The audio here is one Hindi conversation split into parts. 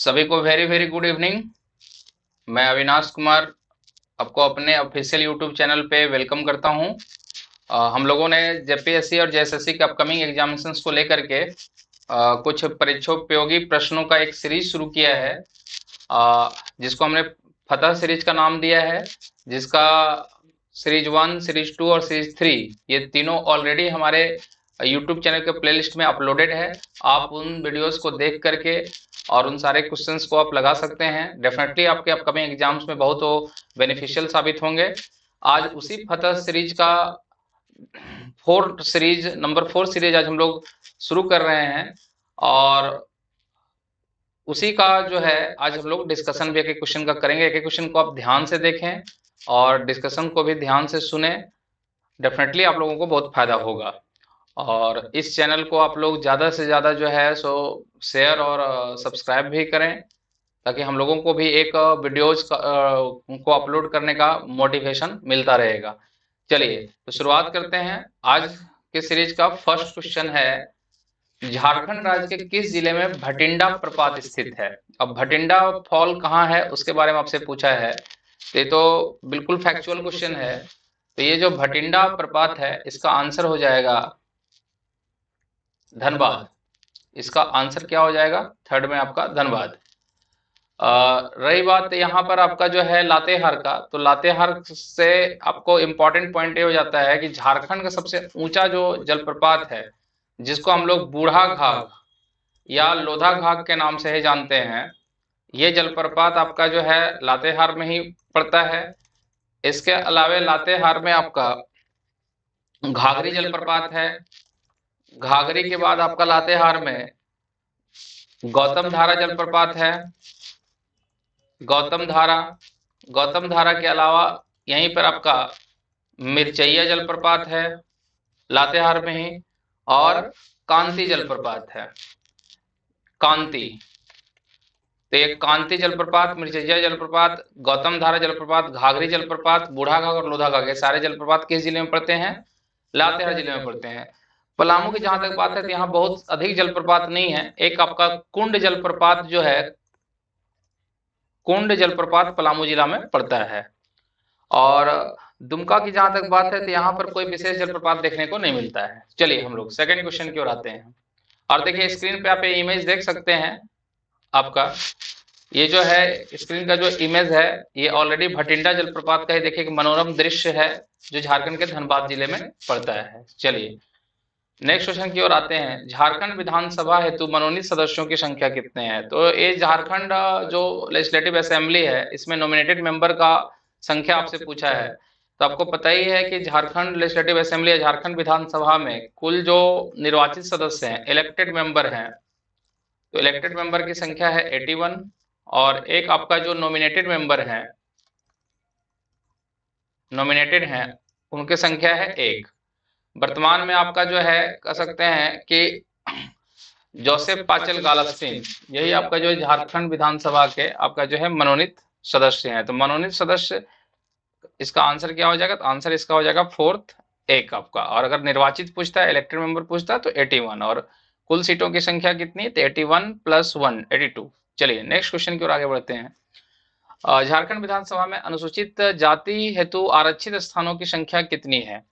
सभी को वेरी वेरी गुड इवनिंग। मैं अविनाश कुमार आपको अपने ऑफिशियल यूट्यूब चैनल पे वेलकम करता हूं। हम लोगों ने जेपीएससी और जेएसएससी के अपकमिंग एग्जामिनेशंस को लेकर के कुछ परीक्षोपयोगी प्रश्नों का एक सीरीज शुरू किया है, जिसको हमने फतह सीरीज का नाम दिया है, जिसका सीरीज 1, सीरीज 2 और सीरीज 3 ये तीनों ऑलरेडी हमारे यूट्यूब चैनल के प्लेलिस्ट में अपलोडेड है। आप उन वीडियोस को देख करके और उन सारे क्वेश्चंस को आप लगा सकते हैं। डेफिनेटली आपके अपकमिंग एग्जाम्स में बहुत बेनिफिशियल साबित होंगे। आज उसी फतह सीरीज का नंबर 4 सीरीज आज हम लोग शुरू कर रहे हैं, और उसी का जो है आज हम लोग डिस्कशन भी एक एक क्वेश्चन का करेंगे। एक एक क्वेश्चन को आप ध्यान से देखें और डिस्कशन को भी ध्यान से सुने। डेफिनेटली आप लोगों को बहुत फायदा होगा। और इस चैनल को आप लोग ज़्यादा से ज़्यादा जो है सो शेयर और सब्सक्राइब भी करें, ताकि हम लोगों को भी एक वीडियोज को अपलोड करने का मोटिवेशन मिलता रहेगा। चलिए तो शुरुआत करते हैं। आज के सीरीज का फर्स्ट क्वेश्चन है, झारखंड राज्य के किस जिले में भटिंडा प्रपात स्थित है। अब भटिंडा फॉल कहाँ है उसके बारे में आपसे पूछा है, तो ये तो बिल्कुल फैक्चुअल क्वेश्चन है। तो ये जो भटिंडा प्रपात है इसका आंसर हो जाएगा धनबाद। इसका आंसर क्या हो जाएगा, थर्ड में आपका धनबाद। रही बात यहाँ पर आपका जो है लातेहार का, तो लातेहार से आपको इम्पोर्टेंट पॉइंट ये हो जाता है कि झारखंड का सबसे ऊंचा जो जलप्रपात है, जिसको हम लोग बूढ़ा घाघ या लोधा घाघ के नाम से ही जानते हैं, ये जलप्रपात आपका जो है लातेहार में ही पड़ता है। इसके अलावे लातेहार में आपका घाघरी जलप्रपात है। घाघरी के बाद आपका लातेहार में गौतम धारा जलप्रपात है। गौतम धारा के अलावा यहीं पर आपका मिर्चैया जलप्रपात है लातेहार में ही, और कांति जलप्रपात है। कांति, तो ये कांति जलप्रपात, मिर्चैया जलप्रपात, गौतम धारा जलप्रपात, घाघरी जलप्रपात, बूढ़ा घाघ और लोधा घाघ, ये सारे जलप्रपात किस जिले में पड़ते हैं, लातेहार जिले में पड़ते हैं। पलामू की जहां तक बात है तो यहाँ बहुत अधिक जलप्रपात नहीं है। एक आपका कुंड जलप्रपात जो है, कुंड जलप्रपात पलामू जिला में पड़ता है। और दुमका की जहां तक बात है तो यहाँ पर कोई विशेष जलप्रपात देखने को नहीं मिलता है। चलिए हम लोग सेकंड क्वेश्चन की ओर आते हैं। और देखिए स्क्रीन पे आप ये इमेज देख सकते हैं। आपका ये जो है स्क्रीन का जो इमेज है, ये ऑलरेडी भटिंडा जलप्रपात का ही देखिए कि मनोरम दृश्य है, जो झारखंड के धनबाद जिले में पड़ता है। चलिए नेक्स्ट क्वेश्चन की ओर आते हैं। झारखंड विधानसभा हेतु मनोनीत सदस्यों की संख्या कितने हैं। तो ये झारखंड जो लेजिस्लेटिव असेंबली है, इसमें नॉमिनेटेड मेंबर का संख्या आपसे पूछा है। तो आपको पता ही है कि झारखंड लेजिस्लेटिव असेंबली या झारखंड विधानसभा में कुल जो निर्वाचित सदस्य हैं, इलेक्टेड मेंबर हैं, तो इलेक्टेड मेंबर की संख्या है 81, और एक आपका जो नॉमिनेटेड मेंबर हैं, नॉमिनेटेड हैं, उनकी संख्या है 1। वर्तमान में आपका जो है कह सकते हैं कि जोसेफ पाचल गालस्टीन, यही आपका जो झारखंड विधानसभा के आपका जो है मनोनीत सदस्य हैं। तो मनोनीत सदस्य, इसका आंसर क्या हो जाएगा, तो आंसर इसका हो जाएगा फोर्थ, एक आपका। और अगर निर्वाचित पूछता है, इलेक्टेड मेंबर पूछता है तो 81, और कुल सीटों की संख्या कितनी है, तो 81 + 1 82। चलिए नेक्स्ट क्वेश्चन की ओर आगे बढ़ते हैं। झारखंड विधानसभा में अनुसूचित जाति हेतु आरक्षित स्थानों की संख्या कितनी है।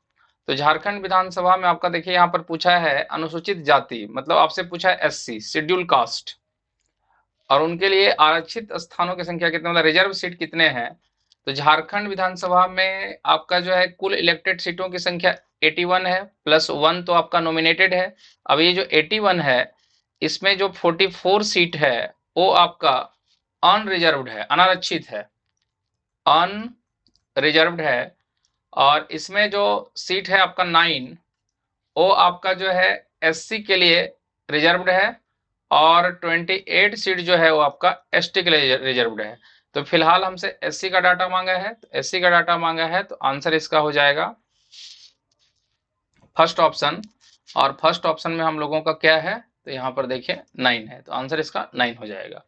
तो झारखंड विधानसभा में आपका देखिए यहाँ पर पूछा है अनुसूचित जाति, मतलब आपसे पूछा है एससी, शेड्यूल कास्ट, और उनके लिए आरक्षित स्थानों की संख्या कितने, मतलब रिजर्व सीट कितने हैं। तो झारखंड विधानसभा में आपका जो है कुल इलेक्टेड सीटों की संख्या 81 है, +1 तो आपका नॉमिनेटेड है। अब ये जो 81 है, इसमें जो 44 सीट है वो आपका अनरिजर्व्ड है, अनारक्षित है, अनरिजर्व्ड है। और इसमें जो सीट है आपका 9, वो आपका जो है एससी के लिए रिजर्व्ड है, और 28 सीट जो है वो आपका एसटी के लिए रिजर्व्ड है। तो फिलहाल हमसे एससी का डाटा मांगा है, तो एससी का डाटा मांगा है, तो आंसर इसका हो जाएगा फर्स्ट ऑप्शन। और फर्स्ट ऑप्शन में हम लोगों का क्या है, तो यहाँ पर देखिए 9 है, तो आंसर इसका 9 हो जाएगा।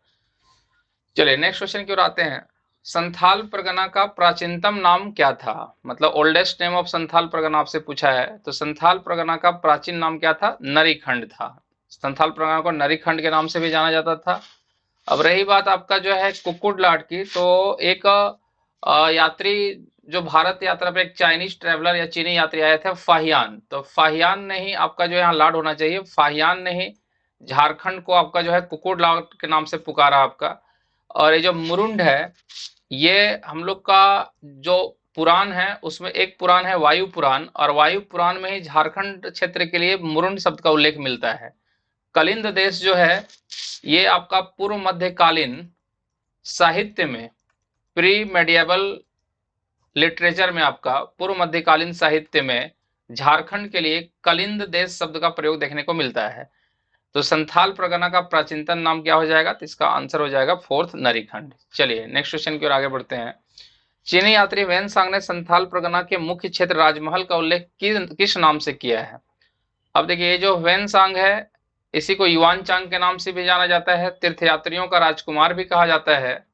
चलिए नेक्स्ट क्वेश्चन की ओर आते हैं। संथाल परगना का प्राचीनतम नाम क्या था, मतलब oldest name of Santhal Pargana आपसे पूछा है। तो संथाल परगना का प्राचीन नाम क्या था, नरीखंड था। संथाल परगना को नरीखंड के नाम से भी जाना जाता था। अब रही बात आपका जो है कुक्कुटलाट की, तो एक यात्री जो भारत यात्रा पे, एक चाइनीज ट्रेवलर या चीनी यात्री आए थे फाहियान, तो फाहियान ने ही आपका जो यहाँ लाट होना चाहिए, फाहियान ने ही झारखंड को आपका जो है कुक्कुटलाट के नाम से पुकारा आपका। और ये जो मुरुंड है, ये हम लोग का जो पुराण है उसमें एक पुराण है वायु पुराण, और वायु पुराण में ही झारखंड क्षेत्र के लिए मुरुंड शब्द का उल्लेख मिलता है। कलिंद देश जो है ये आपका पूर्व मध्यकालीन साहित्य में, प्री मेडिएवल लिटरेचर में, आपका पूर्व मध्यकालीन साहित्य में झारखंड के लिए कलिंद देश शब्द का प्रयोग देखने को मिलता है। तो संथाल परगना का प्राचीनतम नाम क्या हो जाएगा? तो इसका आंसर हो जाएगा फोर्थ नरीखंड। चलिए नेक्स्ट क्वेश्चन की ओर आगे बढ़ते हैं। चीनी यात्री वेनसांग ने संथाल परगना के मुख्य क्षेत्र राजमहल का उल्लेख किस नाम से किया है? अब देखिए, ये जो वेनसांग है इसी को युआनचांग के नाम से भी जाना जाता है, तीर्थयात्रियों का राजकुमार भी कहा जाता है।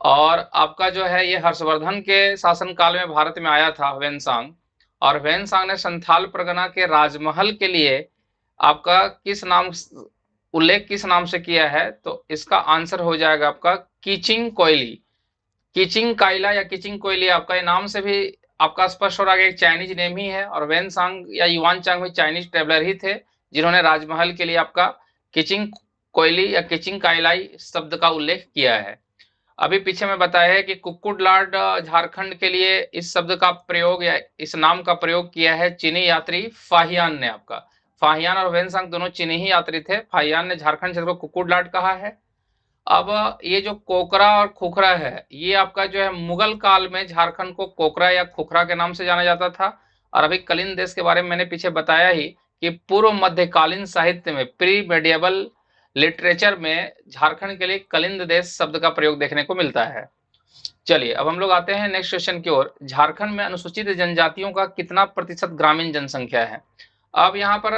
और आपका जो है ये हर्षवर्धन के शासनकाल में भारत में आया था वेनसांग, और वेनसांग ने संथाल परगना के राजमहल के लिए आपका किस नाम उल्लेख किस नाम से किया है? तो इसका आंसर हो जाएगा आपका कीचिंग कोयली, कीचिंग काइला या कीचिंग कोयली। आपका ये नाम से भी आपका स्पष्ट हो रहा है एक चाइनीज नेम ही है, और वेनसांग या युआनचांग भी चाइनीज ट्रेवलर ही थे जिन्होंने राजमहल के लिए आपका कीचिंग कोयली या कीचिंग काइलाई शब्द का उल्लेख किया है। अभी पीछे में बताया है कि कुक्कुटलाट झारखंड के लिए इस शब्द का प्रयोग या इस नाम का प्रयोग किया है चीनी यात्री फाहियान ने। आपका फाहियान और वेनसांग दोनों चीनी ही यात्री थे। फाहियान ने झारखंड क्षेत्र को कुक्कुटलाट कहा है। अब ये जो कोकरा और खुखरा है, ये आपका जो है मुगल काल में झारखंड को कोकरा या खुखरा के नाम से जाना जाता था। और अभी कलिंद देश के बारे में मैंने पीछे बताया ही कि पूर्व मध्यकालीन साहित्य में, प्री मेडिएवल लिटरेचर में झारखंड के लिए कलिंद देश शब्द का प्रयोग देखने को मिलता है। चलिए अब हम लोग आते हैं नेक्स्ट क्वेश्चन की ओर। झारखंड में अनुसूचित जनजातियों का कितना प्रतिशत ग्रामीण जनसंख्या है? अब यहाँ पर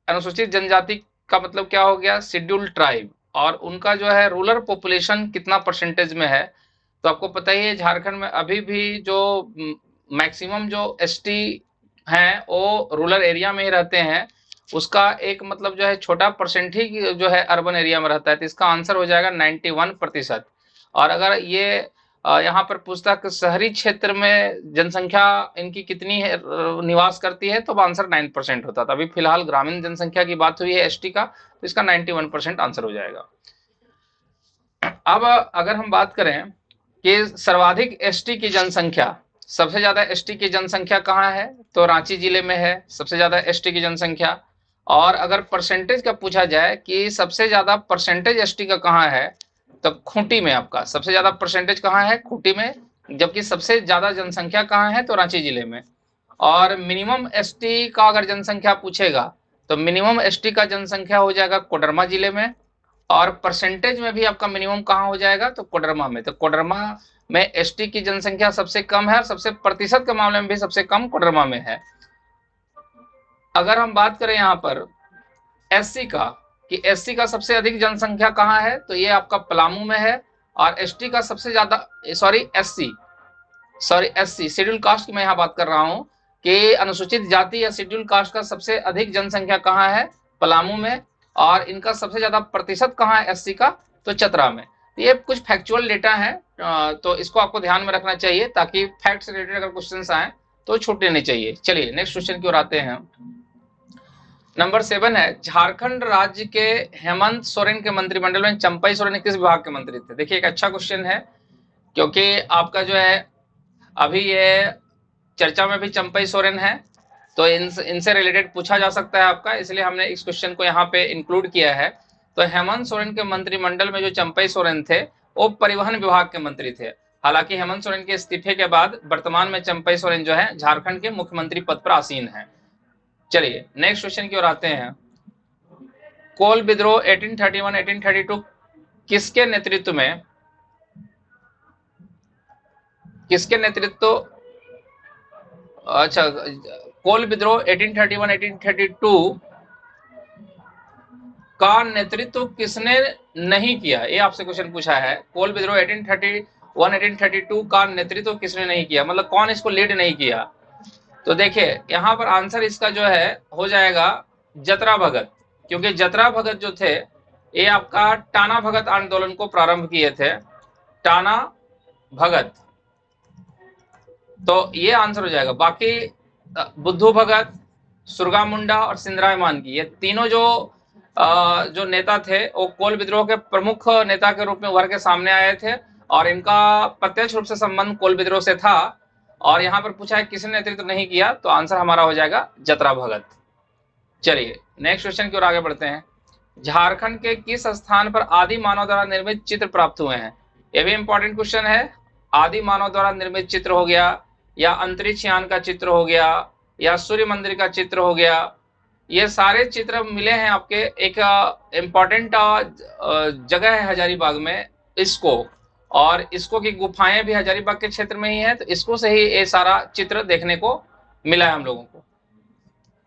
अनुसूचित जनजाति का मतलब क्या हो गया? Scheduled tribe. और उनका जो है रूरल पॉपुलेशन कितना परसेंटेज में है? तो आपको पता ही है झारखंड में अभी भी जो मैक्सिमम जो एसटी हैं वो रूरल एरिया में ही रहते हैं, उसका एक मतलब जो है छोटा परसेंट ही जो है अर्बन एरिया में रहता है। तो इसका आंसर हो जाएगा 91%। और अगर ये यहाँ पर पूछता कि शहरी क्षेत्र में जनसंख्या इनकी कितनी है, निवास करती है, तो आंसर 9% होता था। अभी फिलहाल ग्रामीण जनसंख्या की बात हुई है एसटी का, तो इसका 91% आंसर हो जाएगा। अब अगर हम बात करें कि सर्वाधिक एसटी की जनसंख्या, सबसे ज्यादा एसटी की जनसंख्या कहाँ है? तो रांची जिले में है सबसे ज्यादा एसटी की जनसंख्या। और अगर परसेंटेज का पूछा जाए कि सबसे ज्यादा परसेंटेज एसटी का कहाँ है, तो खूंटी में आपका सबसे ज्यादा परसेंटेज कहाँ है? खूंटी में। जबकि सबसे ज्यादा जनसंख्या कहाँ है? तो रांची जिले में। और मिनिमम एसटी का अगर जनसंख्या पूछेगा तो मिनिमम एसटी का जनसंख्या हो जाएगा कोडरमा जिले में। और परसेंटेज में भी आपका मिनिमम कहाँ हो जाएगा? तो कोडरमा में। तो कोडरमा में एसटी की जनसंख्या सबसे कम है, और सबसे प्रतिशत के मामले में भी सबसे कम कोडरमा में है। अगर हम बात करें यहाँ पर एससी का, कि एससी का सबसे अधिक जनसंख्या कहाँ है, तो ये आपका पलामू में है। और एसटी का सबसे ज्यादा, एससी शेड्यूल कास्ट की मैं यहाँ बात कर रहा हूँ कि अनुसूचित जाति या शेड्यूल कास्ट का सबसे अधिक जनसंख्या कहाँ है? पलामू में। और इनका सबसे ज्यादा प्रतिशत कहाँ है एससी का? तो चतरा में। ये कुछ फैक्चुअल डेटा है, तो इसको आपको ध्यान में रखना चाहिए ताकि फैक्ट से रिलेटेड अगर क्वेश्चन आए तो छूटने नहीं चाहिए। चलिए नेक्स्ट क्वेश्चन की ओर आते हैं। नंबर 7 है, झारखंड राज्य के हेमंत सोरेन के मंत्रिमंडल में चंपई सोरेन किस विभाग के मंत्री थे? देखिए एक अच्छा क्वेश्चन है, क्योंकि आपका जो है अभी ये चर्चा में भी चंपई सोरेन है, तो इनसे रिलेटेड पूछा जा सकता है आपका, इसलिए हमने इस क्वेश्चन को यहाँ पे इंक्लूड किया है। तो हेमंत सोरेन के मंत्रिमंडल में जो चंपई सोरेन थे वो परिवहन विभाग के मंत्री थे। हालांकि हेमंत सोरेन के इस्तीफे के बाद वर्तमान में चंपई सोरेन जो है झारखंड के मुख्यमंत्री पद पर आसीन है। चलिए नेक्स्ट क्वेश्चन की ओर आते हैं। कोल विद्रोह 1831-1832 किसके नेतृत्व में, अच्छा, कोल विद्रोह 1831-1832 का नेतृत्व किसने नहीं किया? ये आपसे क्वेश्चन पूछा है। कोल विद्रोह 1831-1832 का नेतृत्व किसने नहीं किया, मतलब कौन इसको लीड नहीं किया? तो देखिए यहाँ पर आंसर इसका जो है हो जाएगा जतरा भगत, क्योंकि जतरा भगत जो थे ये आपका टाना भगत आंदोलन को प्रारंभ किए थे, टाना भगत। तो ये आंसर हो जाएगा। बाकी बुद्धू भगत, सुरगा मुंडा और सिंधराय मानकी, ये तीनों जो नेता थे वो कोल विद्रोह के प्रमुख नेता के रूप में उभर के सामने आए थे और इनका प्रत्यक्ष रूप से संबंध कोल विद्रोह से था। और यहाँ पर पूछा है किसने नेतृत्व नहीं किया, तो आंसर हमारा हो जाएगा जतरा भगत। चलिए नेक्स्ट क्वेश्चन की ओर आगे बढ़ते हैं। झारखंड के किस स्थान पर आदि मानव द्वारा निर्मित चित्र प्राप्त हुए हैं? यह भी इंपॉर्टेंट क्वेश्चन है। आदि मानव द्वारा निर्मित चित्र हो गया, या अंतरिक्ष यान का चित्र हो गया, या सूर्य मंदिर का चित्र हो गया, ये सारे चित्र मिले हैं आपके एक इंपॉर्टेंट जगह है हजारीबाग में, इसको, और इसको की गुफाएं भी हजारीबाग के क्षेत्र में ही है, तो इसको से ही ये सारा चित्र देखने को मिला है हम लोगों को।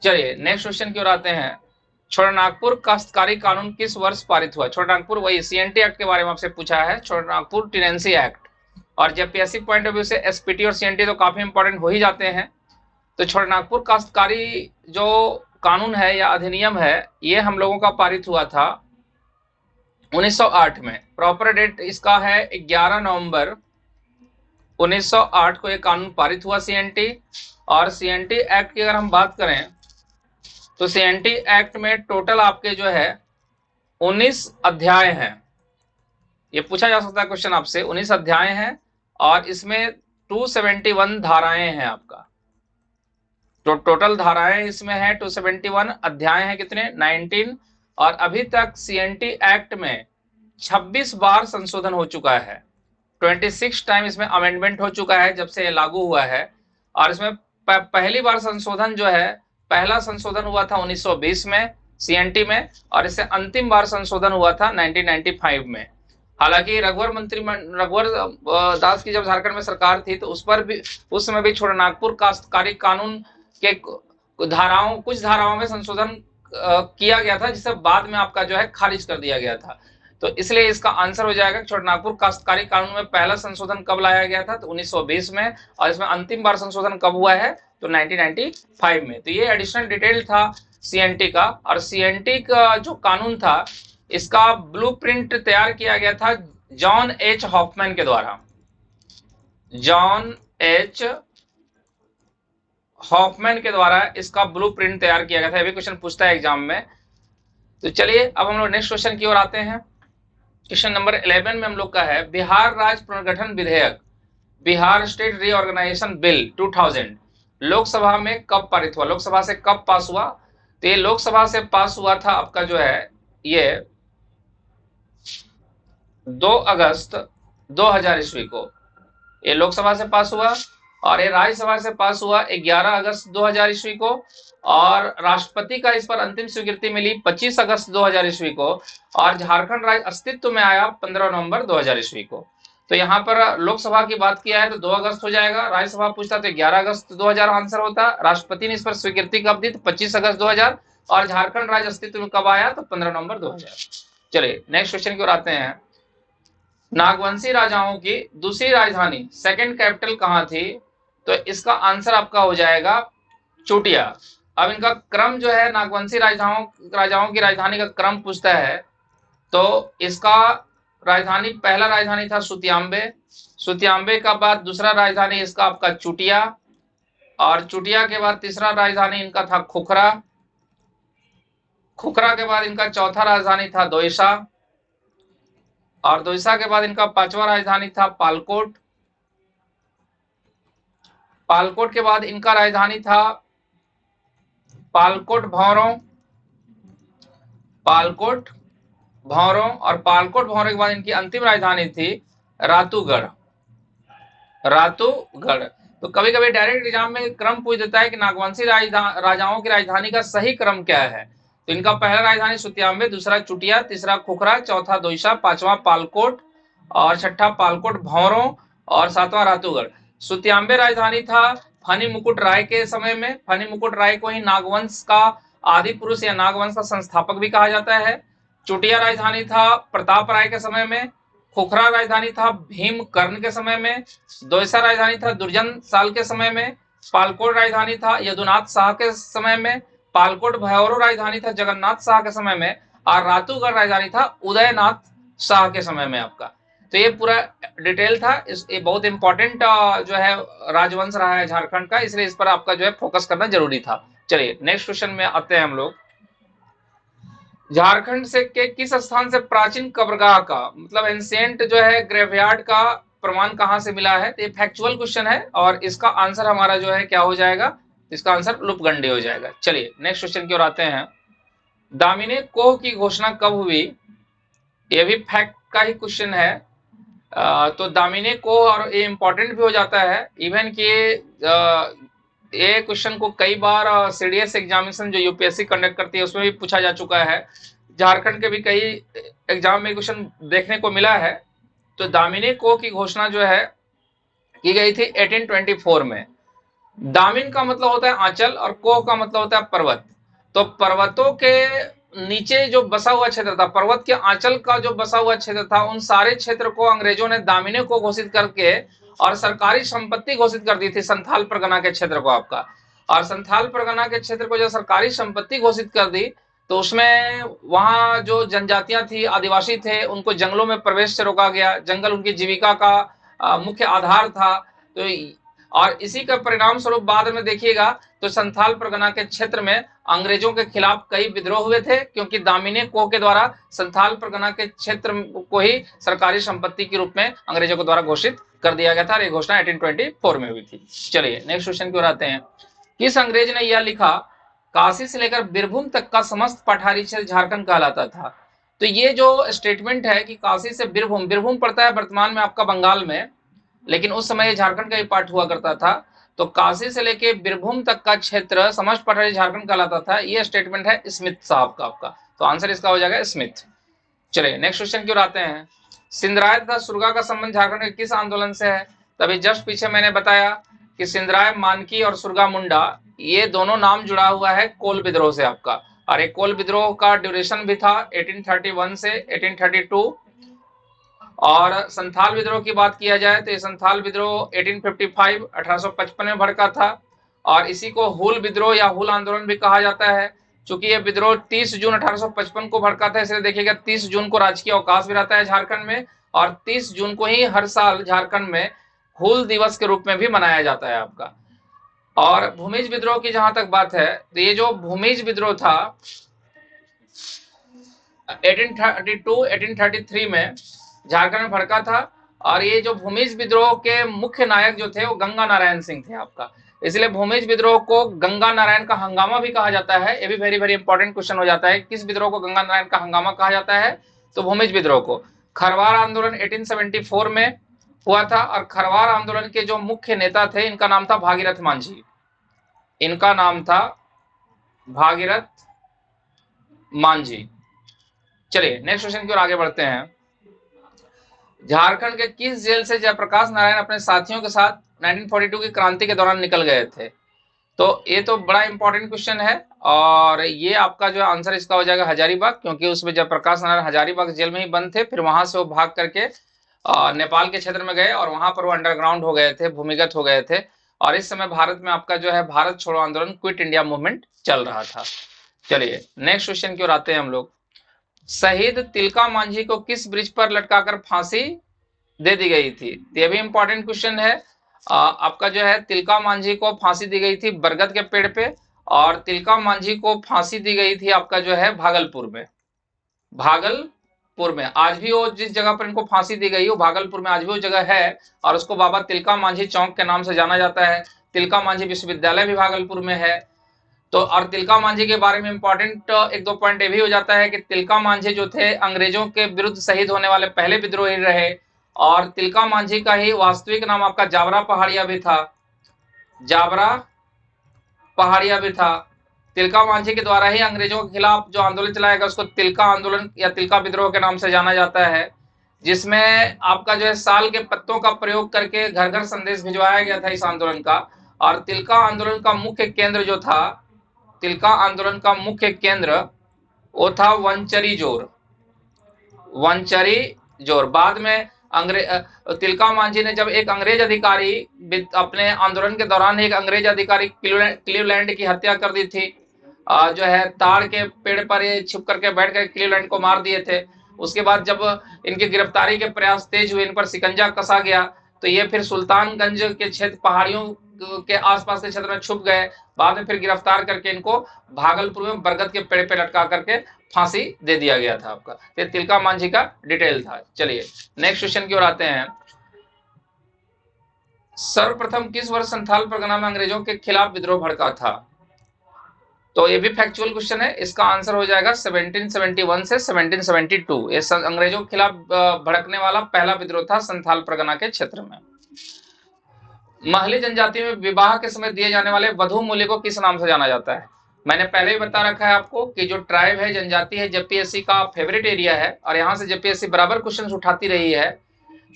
चलिए नेक्स्ट क्वेश्चन की ओर आते हैं। छोटानागपुर काश्तकारी कानून किस वर्ष पारित हुआ? छोटानागपुर, वही सीएनटी एक्ट के बारे में आपसे पूछा है, छोटानागपुर टेनेंसी एक्ट। और जेपीएससी पॉइंट ऑफ व्यू से एसपीटी और सीएनटी तो काफी इंपॉर्टेंट हो ही जाते हैं। तो छोटानागपुर काश्तकारी जो कानून है या अधिनियम है, ये हम लोगों का पारित हुआ था 1908 में। प्रॉपर डेट इसका है 11 नवंबर 1908 को ये कानून पारित हुआ सीएनटी। और सीएनटी एक्ट की अगर हम बात करें तो सीएनटी एक्ट में टोटल आपके जो है 19 अध्याय हैं। ये पूछा जा सकता है क्वेश्चन आपसे, 19 अध्याय हैं और इसमें 271 धाराएं हैं आपका। तो टोटल धाराएं इसमें है 271, अध्याय हैं कितने? 19। और अभी तक सीएनटी एक्ट में 26 बार संशोधन हो चुका है, 26 टाइम इसमें अमेंडमेंट हो चुका है जब से ये लागू हुआ है। और इसमें पहली बार संशोधन जो है, पहला संशोधन हुआ था 1920 में सीएनटी में, और इससे अंतिम बार संशोधन हुआ था 1995 में। हालांकि रघुवर दास की जब झारखंड में सरकार थी तो उस समय भी छोटानागपुर काश्तकारी कानून के कुछ धाराओं में संशोधन किया गया था, जिसे बाद में आपका जो है खारिज कर दिया गया था। तो इसलिए इसका आंसर हो जाएगा छोटानागपुर काश्तकारी कानून में पहला संशोधन कब लाया गया था? तो 1920 में, और इसमें अंतिम बार संशोधन कब हुआ है? तो 1995 में। तो ये एडिशनल डिटेल था सीएनटी का। और सीएनटी का जो कानून था, इसका ब्लूप्रिंट तैयार किया गया था जॉन एच हॉफमैन के द्वारा। जॉन एच हॉफमैन के द्वारा इसका ब्लूप्रिंट तैयार किया गया था। ये क्वेश्चन पूछता है एग्जाम में। तो चलिए अब हम लोग नेक्स्ट क्वेश्चन की ओर आते हैं। क्वेश्चन नंबर 11 में हम लोग का है, बिहार राज्य पुनर्गठन विधेयक, Bihar state reorganisation bill 2000 Lok Sabha में कब पारित हुआ? लोकसभा से कब पास हुआ? तो ये लोकसभा से पास हुआ था आपका जो है ये 2 अगस्त 2000 ईस्वी को ये लोकसभा से पास हुआ। और ये राज्यसभा से पास हुआ 11 अगस्त 2000 ईस्वी को। और राष्ट्रपति का इस पर अंतिम स्वीकृति मिली 25 अगस्त 2000 ईस्वी को। और झारखंड राज्य अस्तित्व में आया 15 नवंबर 2000 ईस्वी को। तो यहाँ पर लोकसभा की बात किया है तो 2 अगस्त हो जाएगा, राज्यसभा पूछता तो 11 अगस्त 2000 आंसर होता। राष्ट्रपति ने इस पर स्वीकृति कब दी? तो 25 अगस्त 2000। और झारखंड राज्य अस्तित्व में कब आया? तो 15 नवंबर 2000। चलिए नेक्स्ट क्वेश्चन की ओर आते हैं। नागवंशी राजाओं की दूसरी राजधानी, सेकंड कैपिटल कहाँ थी? तो इसका आंसर आपका हो जाएगा चोटिया। अब इनका क्रम जो है, नागवंशी राजाओं की राजधानी का क्रम पूछता है तो इसका राजधानी, पहला राजधानी था सुतियांबे, सुतियांबे का बाद दूसरा राजधानी इसका आपका चुटिया, और चुटिया के बाद तीसरा राजधानी इनका था खुखरा, खुखरा के बाद इनका चौथा राजधानी था दोयसा, और दोयसा के बाद इनका पांचवा राजधानी था पालकोट, पालकोट के बाद इनका राजधानी था पालकोट भौरों, पालकोट भौरों, और पालकोट भौरों के बाद इनकी अंतिम राजधानी थी रातूगढ़, रातूगढ़। तो कभी कभी डायरेक्ट एग्जाम में क्रम पूछ देता है कि नागवंशी राजाओं की राजधानी का सही क्रम क्या है। तो इनका पहला राजधानी सुतियांबे, दूसरा चुटिया, तीसरा खुखरा, चौथा दोयसा, पांचवा पालकोट, और छठा पालकोट भौरों, और सातवां रातूगढ़। सुतियांबे राजधानी था फनी मुकुट राय के समय में। फनी मुकुट राय को ही नागवंश का आदि पुरुष या नागवंश का संस्थापक भी कहा जाता है। चुटिया राजधानी था प्रताप राय के समय में। खुखरा राजधानी था भीम कर्ण के समय में। दोयसा राजधानी था दुर्जन साल के समय में। पालकोट राजधानी था यदुनाथ शाह के समय में। पालकोट भैरव राजधानी था जगन्नाथ शाह के समय में। और रातूगढ़ राजधानी था उदयनाथ शाह के समय में आपका। तो ये पूरा डिटेल था। ये बहुत इंपॉर्टेंट जो है राजवंश रहा है झारखंड का, इसलिए इस पर आपका जो है फोकस करना जरूरी था। चलिए नेक्स्ट क्वेश्चन में आते हैं हम लोग। झारखंड से के किस स्थान से प्राचीन कब्रगाह का मतलब एंशिएंट जो है ग्रेवयार्ड का प्रमाण कहां से मिला है? तो ये फैक्चुअल क्वेश्चन है और इसका आंसर हमारा जो है क्या हो जाएगा? इसका आंसर लुपगंडी हो जाएगा। चलिए नेक्स्ट क्वेश्चन की ओर आते हैं। दामिनी कोह की घोषणा कब हुई? ये भी फैक्ट का ही क्वेश्चन है। तो दामिनी कोह, और ये इंपॉर्टेंट भी हो जाता है इवन कि ये क्वेश्चन को कई बार सीडीएस एग्जामिनेशन जो यूपीएससी कंडक्ट करती है उसमें भी पूछा जा चुका है। झारखंड के भी कई एग्जाम में क्वेश्चन देखने को मिला है। तो दामिनी कोह की घोषणा जो है की गई थी 1824 में। दामिन का मतलब होता है आंचल और कोह का मतलब होता है पर्वत। तो पर्वतों के नीचे जो बसा हुआ क्षेत्र था, पर्वत के आंचल का जो बसा हुआ क्षेत्र था, उन सारे क्षेत्र को अंग्रेजों ने दामिनी को घोषित करके और सरकारी संपत्ति घोषित कर दी थी संथाल परगना के क्षेत्र को आपका। और संथाल परगना के क्षेत्र को जब सरकारी संपत्ति घोषित कर दी तो उसमें वहां जो जनजातियां थी, आदिवासी थे, उनको जंगलों में प्रवेश से रोका गया। जंगल उनकी जीविका का मुख्य आधार था। तो और इसी का परिणाम स्वरूप बाद में देखिएगा तो संथाल परगना के क्षेत्र में अंग्रेजों के खिलाफ कई विद्रोह हुए थे, क्योंकि दामिनी कोह के द्वारा संथाल परगना के क्षेत्र को ही सरकारी संपत्ति के रूप में अंग्रेजों के द्वारा घोषित कर दिया गया था और ये घोषणा 1824 में हुई थी। चलिए नेक्स्ट क्वेश्चन की ओर आते हैं। किस अंग्रेज ने यह लिखा, काशी से लेकर बीरभूम तक का समस्त पठारी क्षेत्र झारखंड कहलाता था? तो ये जो स्टेटमेंट है कि काशी से बीरभूम, बीरभूम पड़ता है वर्तमान में आपका बंगाल में, लेकिन उस समय झारखंड का ही पार्ट हुआ करता था। तो काशी से लेके बीरभूम तक का क्षेत्र समस्त पठारी झारखंड कहलाता था। ये स्टेटमेंट है स्मिथ साहब का आपका। तो आंसर इसका हो जाएगा स्मिथ। चलिए नेक्स्ट क्वेश्चन की ओर आते हैं। सिंधराय तथा सुरगा का संबंध झारखंड के किस आंदोलन से है? तभी जस्ट पीछे मैंने बताया कि सिंधराय मानकी और सुरगा मुंडा, ये दोनों नाम जुड़ा हुआ है कोल विद्रोह से आपका। और एक कोल विद्रोह का ड्यूरेशन भी था 1831 से 1832। और संथाल विद्रोह की बात किया जाए तो ये संथाल विद्रोह 1855 1855 में भड़का था। और इसी को हुल विद्रोह या हुल आंदोलन भी कहा जाता है। चूंकि ये विद्रोह 30 जून 1855 को भड़का था, इसलिए देखिएगा 30 जून को राजकीय अवकाश भी रहता है झारखंड में। और 30 जून को ही हर साल झारखंड में हुल दिवस के रूप में भी मनाया जाता है आपका। और भूमिज विद्रोह की जहां तक बात है तो ये जो भूमिज विद्रोह था 1832 1833 में झारखंड में भड़का था। और ये जो भूमिज विद्रोह के मुख्य नायक जो थे वो गंगा नारायण सिंह थे आपका। इसलिए भूमिज विद्रोह को गंगा नारायण का हंगामा भी कहा जाता है। ये भी वेरी वेरी इंपॉर्टेंट क्वेश्चन हो जाता है, किस विद्रोह को गंगा नारायण का हंगामा कहा जाता है? तो भूमिज विद्रोह को। खरवार आंदोलन 1874 में हुआ था और खरवार आंदोलन के जो मुख्य नेता थे इनका नाम था भागीरथ मांझी। इनका नाम था भागीरथ मांझी। चलिए नेक्स्ट क्वेश्चन की ओर आगे बढ़ते हैं। झारखंड के किस जेल से जयप्रकाश नारायण अपने साथियों के साथ 1942 की क्रांति के दौरान निकल गए थे? तो ये तो बड़ा इंपॉर्टेंट क्वेश्चन है और ये आपका जो आंसर इसका हो जाएगा हजारीबाग, क्योंकि उसमें जयप्रकाश नारायण हजारीबाग जेल में ही बंद थे। फिर वहां से वो भाग करके नेपाल के क्षेत्र में गए और वहां पर वो अंडरग्राउंड हो गए थे, भूमिगत हो गए थे। और इस समय भारत में आपका जो है भारत छोड़ो आंदोलन, क्विट इंडिया मूवमेंट चल रहा था। चलिए नेक्स्ट क्वेश्चन की ओर आते हैं हम लोग। शहीद तिलका मांझी को किस ब्रिज पर लटकाकर फांसी दे दी गई थी? ये भी इंपॉर्टेंट क्वेश्चन है। आपका जो है तिलका मांझी को फांसी दी गई थी बरगद के पेड़ पे, और तिलका मांझी को फांसी दी गई थी आपका जो है भागलपुर में। भागलपुर में आज भी वो जिस जगह पर इनको फांसी दी गई वो भागलपुर में आज भी वो जगह है और उसको बाबा तिलका मांझी चौक के नाम से जाना जाता है। तिलका मांझी विश्वविद्यालय भी भागलपुर में है। तो और तिलका मांझी के बारे में इंपॉर्टेंट एक दो पॉइंट ये भी हो जाता है कि तिलका मांझी जो थे अंग्रेजों के विरुद्ध शहीद होने वाले पहले विद्रोही रहे। और तिलका मांझी का ही वास्तविक नाम आपका जावरा पहाड़िया भी था। जावरा पहाड़िया भी था। तिलका मांझी के द्वारा ही अंग्रेजों के खिलाफ जो आंदोलन चलाया गया उसको तिलका आंदोलन या तिलका विद्रोह के नाम से जाना जाता है, जिसमें आपका जो है साल के पत्तों का प्रयोग करके घर घर संदेश भिजवाया गया था इस आंदोलन का। और तिलका आंदोलन का मुख्य केंद्र जो था, तिलका आंदोलन का मुख्य केंद्र वो था वंचरी जोर। वंचरी जोर। बाद में तिलका मांझी ने जब एक अंग्रेज अधिकारी अपने आंदोलन के दौरान एक अंग्रेज अधिकारी क्लीवलैंड की हत्या कर दी थी, जो है ताड़ के पेड़ पर ये छिप करके बैठ कर क्लीवलैंड को मार दिए थे। उसके बाद जब इनकी गिरफ्तारी के प्रयास तेज हुए, इन पर शिकंजा कसा गया, तो ये फिर सुल्तानगंज के क्षेत्र, पहाड़ियों के आसपास के क्षेत्र में छुप गए। बाद में फिर गिरफ्तार करके इनको भागलपुर में बरगद के पेड़ पे लटका करके फांसी दे दिया गया था आपका। ये तिलका मांझी का डिटेल था। चलिए नेक्स्ट क्वेश्चन की ओर आते हैं। सर्वप्रथम किस वर्ष संथाल परगना में अंग्रेजों के खिलाफ विद्रोह भड़का था? तो ये भी फैक्चुअल क्वेश्चन है। इसका आंसर हो जाएगा 1771 से 1772। ये अंग्रेजों के खिलाफ भड़कने वाला पहला विद्रोह था संथाल परगना के क्षेत्र में। महली जनजाति में विवाह के समय दिए जाने वाले वधू मूल्य को किस नाम से जाना जाता है? मैंने पहले ही बता रखा है आपको कि जो ट्राइब है, जनजाति है, जेपीएससी का फेवरेट एरिया है, और यहाँ से जेपीएससी बराबर क्वेश्चन उठाती रही है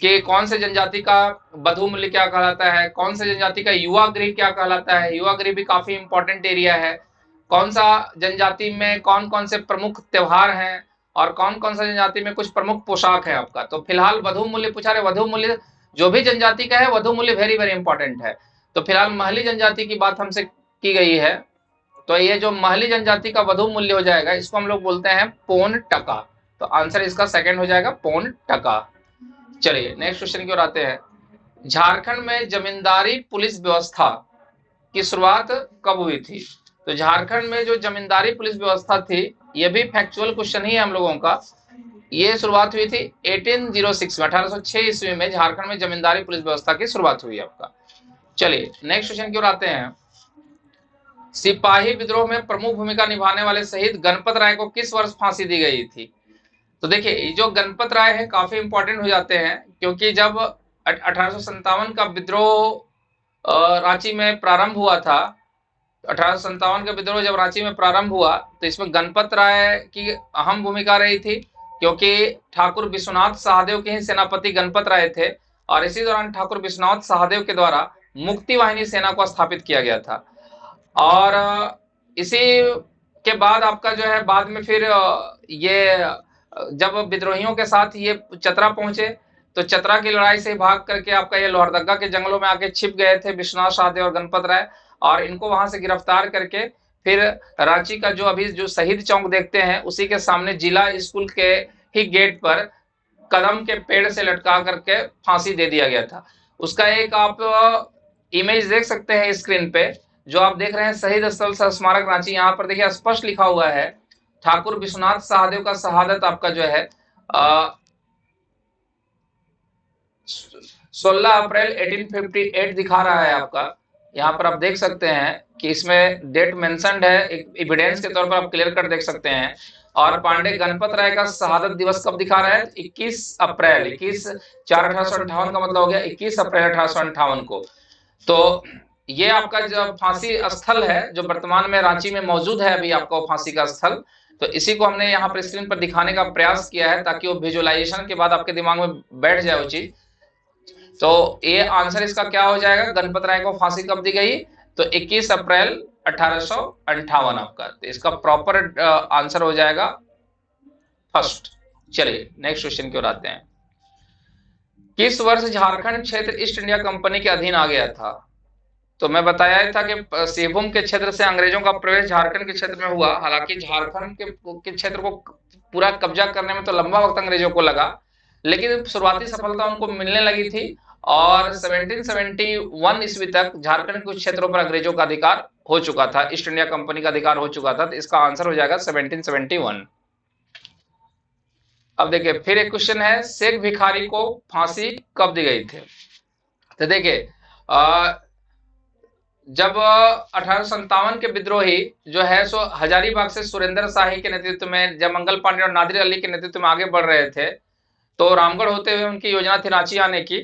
कि कौन से जनजाति का वधू मूल्य क्या कहलाता है, कौन से जनजाति का युवा गृह क्या कहलाता है। युवा गृह भी काफी इंपॉर्टेंट एरिया है। कौन सा जनजाति में कौन कौन से प्रमुख त्योहार हैं, और कौन कौन सा जनजाति में कुछ प्रमुख पोशाक है आपका। तो फिलहाल वधू मूल्य पूछा रहे। वधू मूल्य जो भी जनजाति का है, वधू मूल्य वेरी वेरी इंपॉर्टेंट है। तो फिलहाल महली जनजाति की बात हमसे की गई है, तो ये जो महली जनजाति का वधू मूल्य हो जाएगा, इसको हम लोग बोलते हैं पौन टका। तो आंसर इसका सेकंड हो जाएगा, पौन टका। चलिए नेक्स्ट क्वेश्चन की ओर आते हैं। झारखंड में जमींदारी पुलिस व्यवस्था की शुरुआत कब हुई थी? तो झारखंड में जो जमींदारी पुलिस व्यवस्था थी, ये भी फैक्चुअल क्वेश्चन ही है हम लोगों का। ये शुरुआत हुई थी 1806 में, 1806 ईस्वी में झारखंड में जमींदारी पुलिस व्यवस्था की शुरुआत हुई आपका। चलिए नेक्स्ट क्वेश्चन की ओर आते हैं। सिपाही विद्रोह में प्रमुख भूमिका निभाने वाले शहीद गणपत राय को किस वर्ष फांसी दी गई थी? तो देखिए जो गणपत राय है काफी इंपॉर्टेंट हो जाते हैं, क्योंकि जब 1857 का विद्रोह रांची में प्रारंभ हुआ था, 1857 का विद्रोह जब रांची में प्रारंभ हुआ, तो इसमें गणपत राय की अहम भूमिका रही थी, क्योंकि ठाकुर विश्वनाथ सहदेव के ही सेनापति गणपत राय थे, और इसी दौरान ठाकुर विश्वनाथ सहदेव के द्वारा मुक्ति वाहिनी सेना को स्थापित किया गया था। और इसी के बाद आपका जो है बाद में फिर ये जब विद्रोहियों के साथ ये चतरा पहुंचे, तो चतरा की लड़ाई से भाग करके आपका ये लोहरदगा के जंगलों में आके छिप गए थे विश्वनाथ सहदेव और गणपत राय, और इनको वहां से गिरफ्तार करके फिर रांची का जो अभी जो शहीद चौक देखते हैं, उसी के सामने जिला स्कूल के ही गेट पर कदम के पेड़ से लटका करके फांसी दे दिया गया था। उसका एक आप इमेज देख सकते हैं स्क्रीन पे, जो आप देख रहे हैं शहीद स्थल स्मारक रांची। यहाँ पर देखिए स्पष्ट लिखा हुआ है ठाकुर विश्वनाथ सहदेव का शहादत आपका जो है 16 अप्रैल 1858 दिखा रहा है आपका। यहाँ पर आप देख सकते हैं कि इसमें डेट मेंशन्ड है, एक एविडेंस के तौर पर आप क्लियर कट देख सकते हैं। और पांडे गणपत राय का शहादत दिवस कब दिखा रहा है? 21 अप्रैल, 21/4/1858 का मतलब हो गया 21 अप्रैल 1858 को। तो ये आपका जो फांसी स्थल है जो वर्तमान में रांची में मौजूद है अभी आपका फांसी का स्थल, तो इसी को हमने यहाँ पर स्क्रीन पर दिखाने का प्रयास किया है, ताकि वो विजुअलाइजेशन के बाद आपके दिमाग में बैठ जाए वो चीज। तो ये आंसर इसका क्या हो जाएगा? गणपत राय को फांसी कब दी गई? तो 21 अप्रैल 1858 आपका। तो इसका प्रॉपर आंसर हो जाएगा फर्स्ट। चलिए नेक्स्ट क्वेश्चन की ओर आते हैं। किस वर्ष झारखंड क्षेत्र ईस्ट इंडिया कंपनी के अधीन आ गया था? तो मैं बताया था कि सिंहभूम के क्षेत्र से अंग्रेजों का प्रवेश झारखंड के क्षेत्र में हुआ। हालांकि झारखंड के क्षेत्र को पूरा कब्जा करने में तो लंबा वक्त अंग्रेजों को लगा, लेकिन शुरुआती सफलता उनको मिलने लगी थी, और 1771 ईस्वी तक झारखंड के कुछ क्षेत्रों पर अंग्रेजों का अधिकार हो चुका था, ईस्ट इंडिया कंपनी का अधिकार हो चुका था। तो इसका आंसर हो जाएगा 1771। अब देखिए फिर एक क्वेश्चन है, शेख भिखारी को फांसी कब दी गई थी? तो देखिए जब 1857 के विद्रोही जो है सो हजारीबाग से सुरेंद्र शाही के नेतृत्व में, जब मंगल पांडे और नादिर अली के नेतृत्व में आगे बढ़ रहे थे, तो रामगढ़ होते हुए उनकी योजना थी रांची आने की।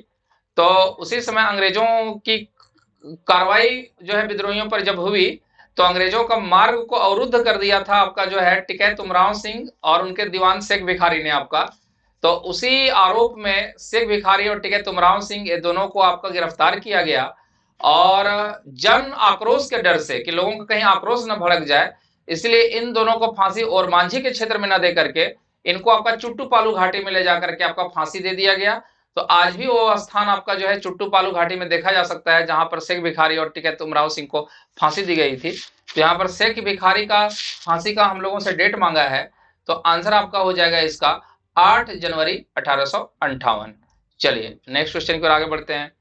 तो उसी समय अंग्रेजों की कार्रवाई जो है विद्रोहियों पर जब हुई, तो अंग्रेजों का मार्ग को अवरुद्ध कर दिया था आपका जो है टिकैत उमराव सिंह और उनके दीवान शेख भिखारी ने आपका। तो उसी आरोप में शेख भिखारी और टिकैत उमराव सिंह ये दोनों को आपका गिरफ्तार किया गया, और जन आक्रोश के डर से कि लोगों का कहीं आक्रोश न भड़क जाए, इसलिए इन दोनों को फांसी और मांझी के क्षेत्र में न दे करके इनको आपका चुट्टू पालू घाटी में ले जाकर के आपका फांसी दे दिया गया। तो आज भी वो स्थान आपका जो है चुट्टू पालू घाटी में देखा जा सकता है, जहां पर शेख भिखारी और टिकैत उमराव सिंह को फांसी दी गई थी। तो यहाँ पर शेख भिखारी का फांसी का हम लोगों से डेट मांगा है, तो आंसर आपका हो जाएगा इसका 8 जनवरी 1858। चलिए नेक्स्ट क्वेश्चन की ओर आगे बढ़ते हैं।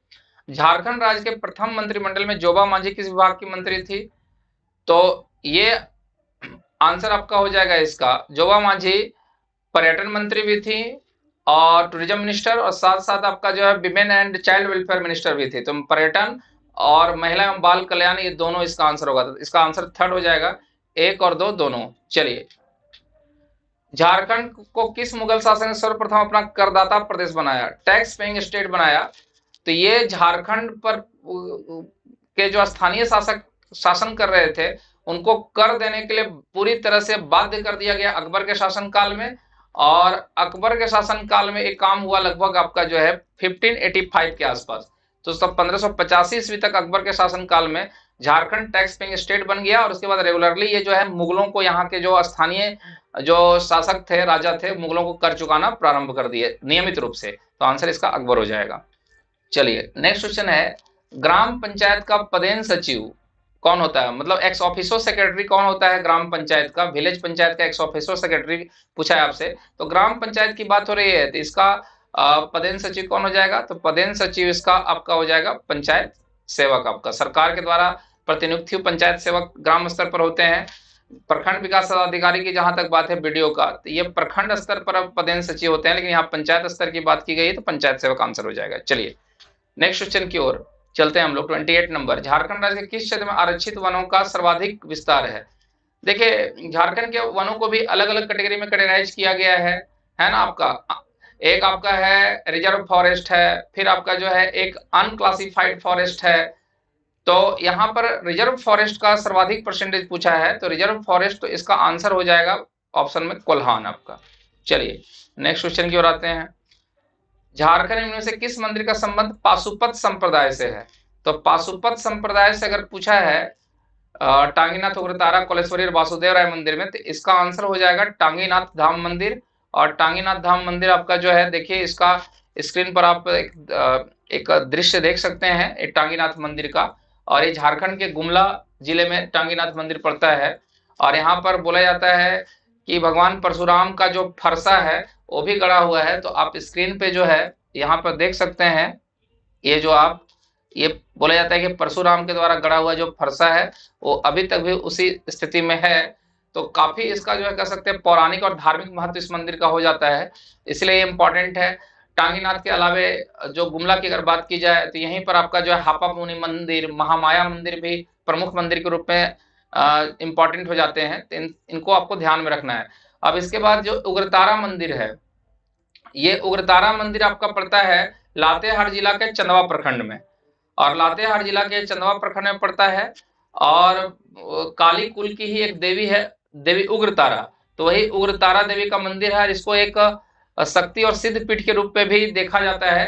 झारखंड राज्य के प्रथम मंत्रिमंडल में जोबा मांझी किस विभाग की मंत्री थी? तो ये आंसर आपका हो जाएगा इसका, जोबा मांझी पर्यटन मंत्री भी थी और टूरिज्म मिनिस्टर, और साथ साथ आपका जो है women and child welfare minister भी थे। तो पर्यटन और महिला एवं बाल कल्याण, ये दोनों इसका आंसर होगा। तो इसका आंसर थर्ड हो जाएगा, 1 और 2 दोनों। चलिए, झारखंड को किस मुगल शासन ने सर्वप्रथम अपना करदाता प्रदेश बनाया, टैक्स पेइंग स्टेट बनाया? तो ये झारखंड पर के जो स्थानीय शासक शासन कर रहे थे, उनको कर देने के लिए पूरी तरह से बाध्य कर दिया गया अकबर के शासनकाल में। और अकबर के शासनकाल में एक काम हुआ लगभग आपका जो है 1585 के आसपास। तो सब 1585 ईस्वी तक अकबर के शासनकाल में झारखंड टैक्स पेइंग स्टेट बन गया, और उसके बाद रेगुलरली ये जो है मुगलों को, यहाँ के जो स्थानीय जो शासक थे, राजा थे, मुगलों को कर चुकाना प्रारंभ कर दिए नियमित रूप से। तो आंसर इसका अकबर हो जाएगा। चलिए नेक्स्ट क्वेश्चन है, ग्राम पंचायत का पदेन सचिव कौन होता है? मतलब एक्स ऑफिसो सेक्रेटरी कौन होता है ग्राम पंचायत का? विलेज पंचायत का एक्स ऑफिसो सेक्रेटरी पूछा है आपसे। तो ग्राम पंचायत की बात हो रही है, तो इसका पदेन सचिव कौन हो जाएगा? तो पदेन सचिव इसका आपका हो जाएगा पंचायत सेवक। आपका सरकार के द्वारा प्रतिनियुक्त पंचायत सेवक ग्राम स्तर पर होते हैं। प्रखंड विकास अधिकारी की जहां तक बात है बीडीओ का, तो ये प्रखंड स्तर पर पदेन सचिव होते हैं, लेकिन यहाँ पंचायत स्तर की बात की गई है, तो पंचायत सेवक आंसर हो जाएगा। चलिए नेक्स्ट क्वेश्चन की ओर चलते हैं हम लोग। 28 नंबर, झारखंड राज्य के किस क्षेत्र में आरक्षित वनों का सर्वाधिक विस्तार है? देखिए, झारखंड के वनों को भी अलग अलग कैटेगरी में कैटेगराइज किया गया है ना। आपका एक आपका है रिजर्व फॉरेस्ट है, फिर आपका जो है एक अनक्लासिफाइड फॉरेस्ट है। तो यहाँ पर रिजर्व फॉरेस्ट का सर्वाधिक परसेंटेज पूछा है, तो रिजर्व फॉरेस्ट, तो इसका आंसर हो जाएगा ऑप्शन में कोल्हान आपका। चलिए नेक्स्ट क्वेश्चन की ओर आते हैं। झारखंड में से किस मंदिर का संबंध पाशुपत संप्रदाय से है? तो पाशुपत संप्रदाय से अगर पूछा है टांगीनाथ, उग्रतारा, कोलेश्वरी और वासुदेव राय मंदिर में, तो इसका आंसर हो जाएगा टांगीनाथ धाम मंदिर। और टांगीनाथ धाम मंदिर आपका जो है, देखिए इसका स्क्रीन पर आप एक दृश्य देख सकते हैं एक टांगीनाथ मंदिर का, और ये झारखंड के गुमला जिले में टांगीनाथ मंदिर पड़ता है। और यहाँ पर बोला जाता है कि भगवान परशुराम का जो फरसा है वो भी गड़ा हुआ है। तो आप स्क्रीन पे जो है यहाँ पर देख सकते हैं, ये जो आप, ये बोला जाता है कि परशुराम के द्वारा गड़ा हुआ जो फरसा है वो अभी तक भी उसी स्थिति में है। तो काफी इसका जो है कह सकते हैं पौराणिक और धार्मिक महत्व इस मंदिर का हो जाता है, इसलिए ये इंपॉर्टेंट है। टांगीनाथ के अलावे जो गुमला की अगर बात की जाए, तो यहीं पर आपका जो है हापा मुनि मंदिर, महामाया मंदिर भी प्रमुख मंदिर के रूप में इंपॉर्टेंट हो जाते हैं। तो इनको आपको ध्यान में रखना है। अब इसके बाद जो उग्रतारा मंदिर है, ये उग्रतारा मंदिर आपका पड़ता है लातेहार जिला के चंदवा प्रखंड में, और लातेहार जिला के चंदवा प्रखंड में पड़ता है। और काली कुल की ही एक देवी है, देवी उग्रतारा। तो वही उग्रतारा देवी का मंदिर है, इसको एक शक्ति और सिद्ध पीठ के रूप में भी देखा जाता है।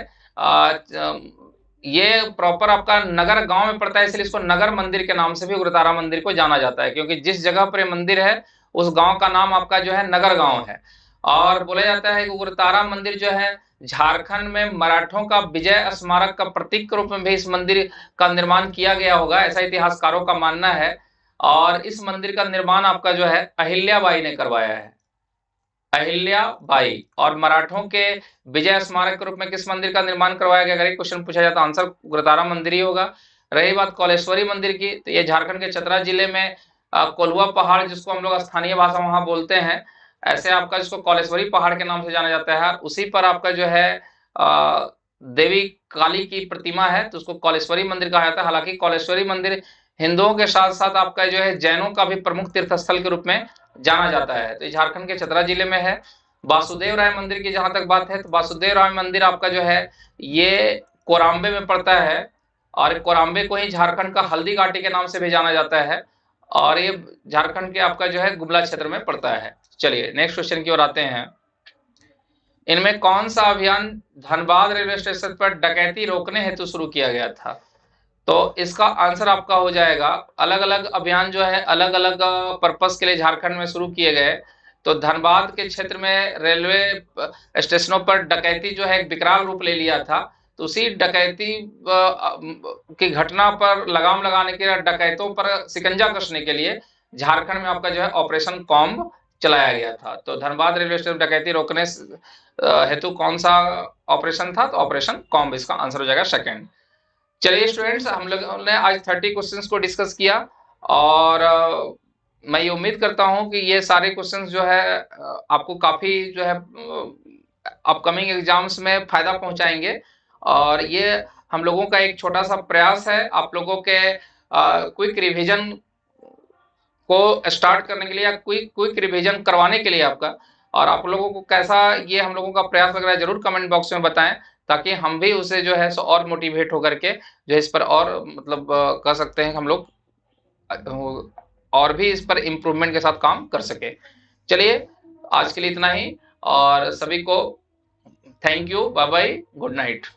ये प्रॉपर आपका नगर गांव में पड़ता है, इसलिए इसको नगर मंदिर के नाम से भी उग्रतारा मंदिर को जाना जाता है, क्योंकि जिस जगह पर मंदिर है उस गांव का नाम आपका जो है नगर गांव है। और बोला जाता है कि उग्रतारा मंदिर जो है झारखंड में मराठों का विजय स्मारक का प्रतीक के रूप में भी इस मंदिर का निर्माण किया गया होगा, ऐसा इतिहासकारों का मानना है। और इस मंदिर का निर्माण आपका जो है अहिल्याबाई ने करवाया है, अहिल्याबाई। और मराठों के विजय स्मारक के रूप में किस मंदिर का निर्माण करवाया गया? अगर एक क्वेश्चन पूछा जाए तो आंसर उग्रतारा मंदिर ही होगा। रही बात कोलेश्वरी मंदिर की, तो ये झारखंड के चतरा जिले में कोल्हुआ पहाड़, जिसको हम लोग स्थानीय भाषा वहां बोलते हैं, ऐसे आपका इसको कोलेश्वरी पहाड़ के नाम से जाना जाता है। उसी पर आपका जो है देवी काली की प्रतिमा है, तो उसको कोलेश्वरी मंदिर कहा जाता है। हालांकि कोलेश्वरी मंदिर हिंदुओं के साथ साथ आपका जो है जैनों का भी प्रमुख तीर्थ स्थल के रूप में जाना जाता है। तो ये झारखंड के चतरा जिले में है। वासुदेव राय मंदिर की जहां तक बात है, तो वासुदेव राय मंदिर आपका जो है ये कोराम्बे में पड़ता है, और कोराम्बे को ही झारखंड का हल्दी घाटी के नाम से भी जाना जाता है, और ये झारखंड के आपका जो है गुमला क्षेत्र में पड़ता है। चलिए नेक्स्ट क्वेश्चन की ओर आते हैं। इनमें कौन सा अभियान धनबाद रेलवे स्टेशन पर डकैती रोकने हेतु शुरू किया गया था? तो इसका आंसर आपका हो जाएगा, अलग अलग अभियान जो है अलग अलग पर्पस के लिए झारखंड में शुरू किए गए। तो धनबाद के क्षेत्र में रेलवे स्टेशनों पर डकैती जो है एक विकराल रूप ले लिया था। तो उसी डकैती की घटना पर लगाम लगाने के लिए, डकैतों पर शिकंजा कसने के लिए झारखंड में आपका जो है ऑपरेशन कॉम्ब चलाया गया था। तो धनबाद रेलवे स्टेशन डकैती रोकने हेतु कौन सा ऑपरेशन था? तो ऑपरेशन कॉम्ब इसका आंसर हो जाएगा सेकंड। चलिए स्टूडेंट्स, हम लोगों ने आज 30 क्वेश्चंस को डिस्कस किया और मैं ये उम्मीद करता हूं कि ये सारे क्वेश्चंस जो है आपको काफी जो है अपकमिंग एग्जाम्स में फायदा पहुंचाएंगे। और ये हम लोगों का एक छोटा सा प्रयास है आप लोगों के क्विक रिवीजन को स्टार्ट करने के लिए या क्विक रिवीजन करवाने के लिए आपका। और आप लोगों को कैसा ये हम लोगों का प्रयास लग रहा है जरूर कमेंट बॉक्स में बताएं, ताकि हम भी उसे जो है सो और मोटिवेट होकर के जो इस पर और मतलब कह सकते हैं हम लोग और भी इस पर इम्प्रूवमेंट के साथ काम कर सके। चलिए आज के लिए इतना ही और सभी को thank you, bye bye, good night.